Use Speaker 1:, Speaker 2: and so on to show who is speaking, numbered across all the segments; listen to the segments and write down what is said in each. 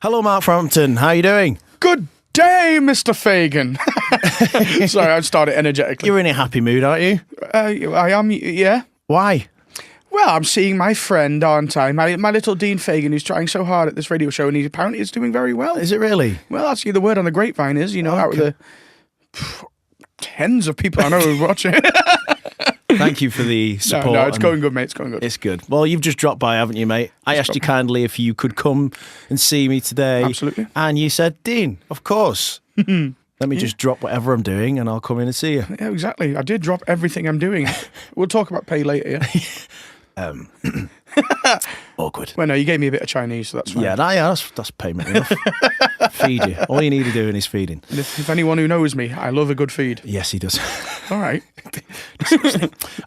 Speaker 1: Hello, Mark Frampton. How are you doing?
Speaker 2: Good day, Mr. Fagan. Sorry, I started energetically.
Speaker 1: You're in a happy mood, aren't you?
Speaker 2: I am, yeah.
Speaker 1: Why?
Speaker 2: Well, I'm seeing my friend, aren't I? My little Dean Fagan, who's trying so hard at this radio show, and he apparently is doing very well.
Speaker 1: Is it really?
Speaker 2: Well, that's the word on the grapevine is, out of the tens of people I know who watch it.
Speaker 1: Thank you for the support.
Speaker 2: No, it's going good, mate. It's going good.
Speaker 1: It's good. Well, you've just dropped by, haven't you, mate? I asked you kindly if you could come and see me today.
Speaker 2: Absolutely.
Speaker 1: And you said, Dean, of course. Let me just drop whatever I'm doing and I'll come in and see you.
Speaker 2: Yeah, exactly. I did drop everything I'm doing. We'll talk about pay later, yeah?
Speaker 1: Awkward.
Speaker 2: Well, no, you gave me a bit of Chinese, so that's fine.
Speaker 1: Yeah, that's payment enough. Feed you. All you need to doing is feeding.
Speaker 2: And if anyone who knows me, I love a good feed.
Speaker 1: Yes, he does.
Speaker 2: All right.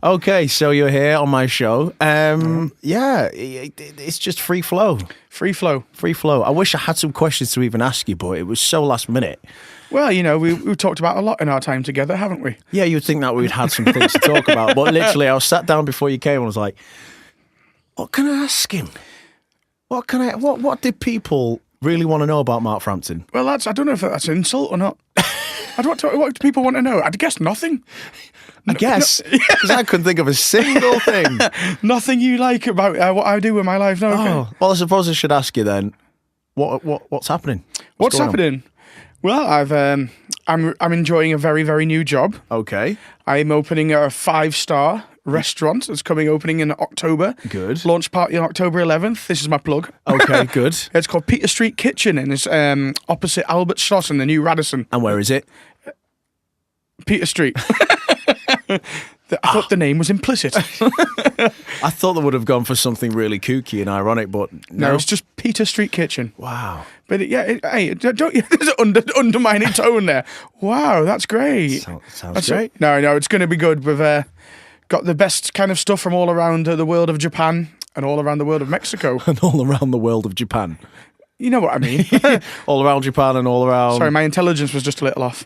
Speaker 1: Okay, so you're here on my show. Yeah, it's just free flow.
Speaker 2: Free flow.
Speaker 1: Free flow. I wish I had some questions to even ask you, but it was so last minute.
Speaker 2: Well, we've talked about a lot in our time together, haven't we?
Speaker 1: Yeah, you'd think that we'd had some things to talk about, but literally I was sat down before you came and I was like, what can I ask him? What did people really want to know about Mark Frampton?
Speaker 2: Well, I don't know if that's an insult or not. What do people want to know? I'd guess nothing.
Speaker 1: I guess, because I couldn't think of a single thing.
Speaker 2: Nothing you like about what I do with my life? No. Okay.
Speaker 1: Oh, well, I suppose I should ask you then, what's happening?
Speaker 2: What's happening? Well, I'm enjoying a very, very new job.
Speaker 1: Okay.
Speaker 2: I'm opening a 5-star restaurant that's opening in October.
Speaker 1: Good.
Speaker 2: Launch party on October 11th. This is my plug.
Speaker 1: Okay, good.
Speaker 2: It's called Peter Street Kitchen and it's opposite Albert Schloss in the new Radisson.
Speaker 1: And where is it?
Speaker 2: Peter Street. I thought the name was implicit.
Speaker 1: I thought they would have gone for something really kooky and ironic, but no.
Speaker 2: No, it's just Peter Street Kitchen.
Speaker 1: Wow.
Speaker 2: But hey, don't you? There's an undermining tone there. Wow, that's great.
Speaker 1: Sounds great.
Speaker 2: No, it's going to be good. We've got the best kind of stuff from all around the world of Japan and all around the world of Mexico.
Speaker 1: And all around the world of Japan.
Speaker 2: You know what I mean.
Speaker 1: All around Japan and all around...
Speaker 2: Sorry, my intelligence was just a little off.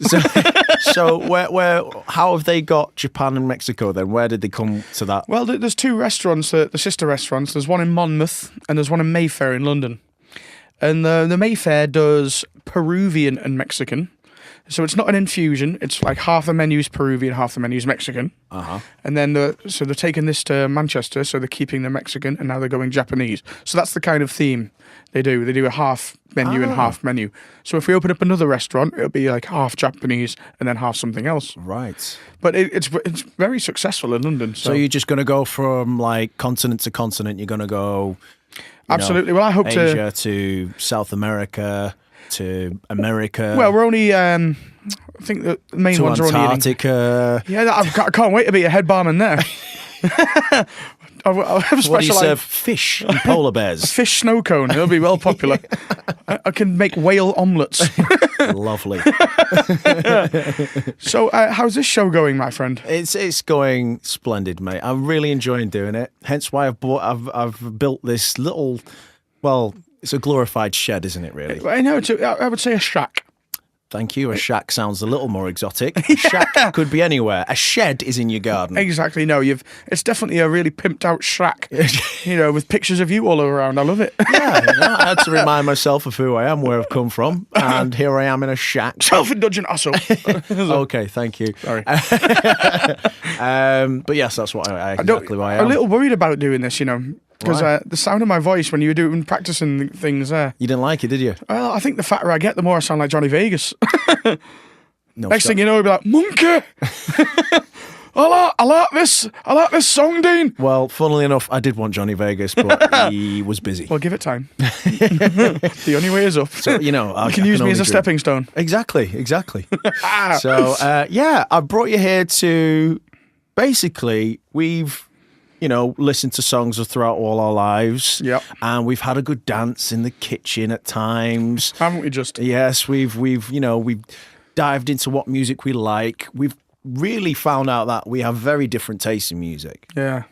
Speaker 1: So how have they got Japan and Mexico then? Where did they come to that?
Speaker 2: Well, there's 2 restaurants, the sister restaurants. There's one in Monmouth and there's one in Mayfair in London. And the Mayfair does Peruvian and Mexican. So it's not an infusion. It's like half the menu's Peruvian, half the menu's Mexican.
Speaker 1: Uh-huh.
Speaker 2: And then they're taking this to Manchester, so they're keeping the Mexican, and now they're going Japanese. So that's the kind of theme they do. They do a half menu and half menu. So if we open up another restaurant, it'll be like half Japanese and then half something else.
Speaker 1: Right.
Speaker 2: But it's very successful in London. So
Speaker 1: you're just going to go from like continent to continent. You're going to go...
Speaker 2: Absolutely. Well, I hope
Speaker 1: Asia to South America to America.
Speaker 2: Well, we're only, I think the main ones are only
Speaker 1: Antarctica.
Speaker 2: Yeah, I can't wait to be a head barman there. I'll have
Speaker 1: What do you serve? Fish and polar bears.
Speaker 2: A fish snow cone. It'll be well popular. I can make whale omelettes.
Speaker 1: Lovely.
Speaker 2: So, how's this show going, my friend?
Speaker 1: It's going splendid, mate. I'm really enjoying doing it. Hence why I've built this little. Well, it's a glorified shed, isn't it? Really?
Speaker 2: I know. I would say a shack.
Speaker 1: Thank you. A shack sounds a little more exotic. A shack could be anywhere. A shed is in your garden.
Speaker 2: Exactly. No, it's definitely a really pimped out shack. With pictures of you all around. I love it.
Speaker 1: Yeah, I had to remind myself of who I am, where I've come from, and here I am in a shack.
Speaker 2: Self-indulgent asshole.
Speaker 1: Okay, thank you.
Speaker 2: Sorry.
Speaker 1: But yes, that's what exactly why I am.
Speaker 2: I'm a little worried about doing this, because the sound of my voice when you were practicing things there.
Speaker 1: You didn't like it, did you?
Speaker 2: Well, I think the fatter I get, the more I sound like Johnny Vegas.
Speaker 1: No,
Speaker 2: Next thing you know, you'll be like, monkey! I like this song, Dean.
Speaker 1: Well, funnily enough, I did want Johnny Vegas, but he was busy.
Speaker 2: Well, give it time. The only way is up.
Speaker 1: So, you
Speaker 2: can use me as a stepping stone.
Speaker 1: Exactly. So, I brought you here to basically, we've listened to songs throughout all our lives.
Speaker 2: Yep.
Speaker 1: And we've had a good dance in the kitchen at times.
Speaker 2: Haven't we just?
Speaker 1: Yes, we've dived into what music we like. We've really found out that we have very different tastes in music.
Speaker 2: Yeah.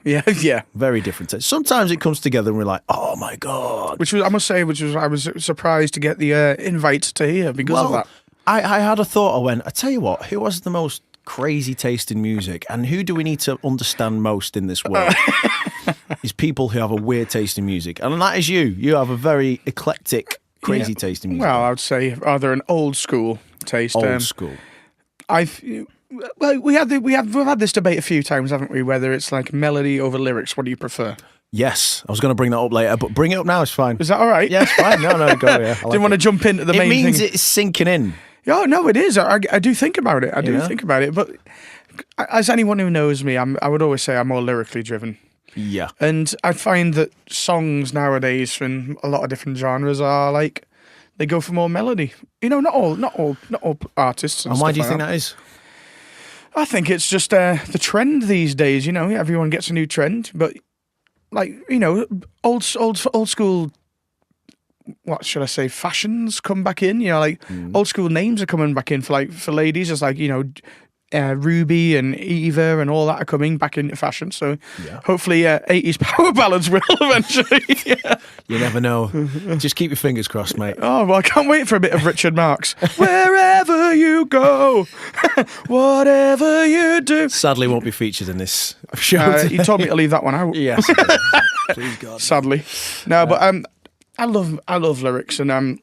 Speaker 1: Very different tastes. Sometimes it comes together and we're like, oh my God.
Speaker 2: I was surprised to get the invite to hear because of that.
Speaker 1: I had a thought. I tell you what, who has the most crazy taste in music and who do we need to understand most in this world? Is people who have a weird taste in music. And that is you. You have a very eclectic crazy taste in music?
Speaker 2: Well, I would say rather an old school taste.
Speaker 1: Old school.
Speaker 2: We've had this debate a few times, haven't we? Whether it's like melody over lyrics. What do you prefer?
Speaker 1: Yes, I was going to bring that up later, but bring it up now. It's fine.
Speaker 2: Is that all right?
Speaker 1: Yeah, it's fine. No, go. Yeah,
Speaker 2: Didn't want to jump into the main thing.
Speaker 1: It means it's sinking in.
Speaker 2: Yeah, no, it is. I do think about it. I do think about it. But as anyone who knows me, I would always say I'm more lyrically driven.
Speaker 1: Yeah.
Speaker 2: And I find that songs nowadays from a lot of different genres are like they go for more melody. You know, not all artists.
Speaker 1: And why do you think that is?
Speaker 2: I think it's just the trend these days. You know, everyone gets a new trend, but like old school. What should I say? Fashions come back in. You know, like old school names are coming back in for ladies. It's like Ruby and Eva and all that are coming back into fashion. So hopefully 80s power ballads will eventually.
Speaker 1: You never know. Just keep your fingers crossed, mate.
Speaker 2: Oh, well, I can't wait for a bit of Richard Marx. Wherever you go, whatever you do.
Speaker 1: Sadly, won't be featured in this show.
Speaker 2: You told me to leave that one out.
Speaker 1: Yes. Please, God.
Speaker 2: Sadly. No, but I love lyrics, and I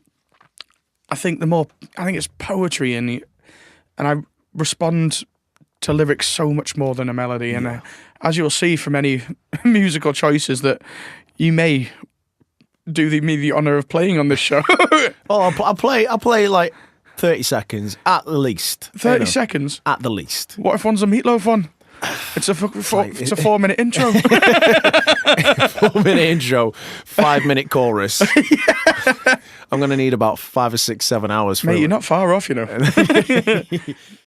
Speaker 2: think it's poetry, and I respond to lyrics so much more than a melody. And as you'll see from any musical choices that you may do me the honour of playing on this show.
Speaker 1: I'll play like 30 seconds at the least.
Speaker 2: 30 seconds?
Speaker 1: At the least.
Speaker 2: What if one's a Meatloaf one? It's a 4-minute intro.
Speaker 1: 4-minute intro, 5-minute chorus. I'm going to need about 5 or 6, 7 hours.
Speaker 2: Mate, you're not far off, you know.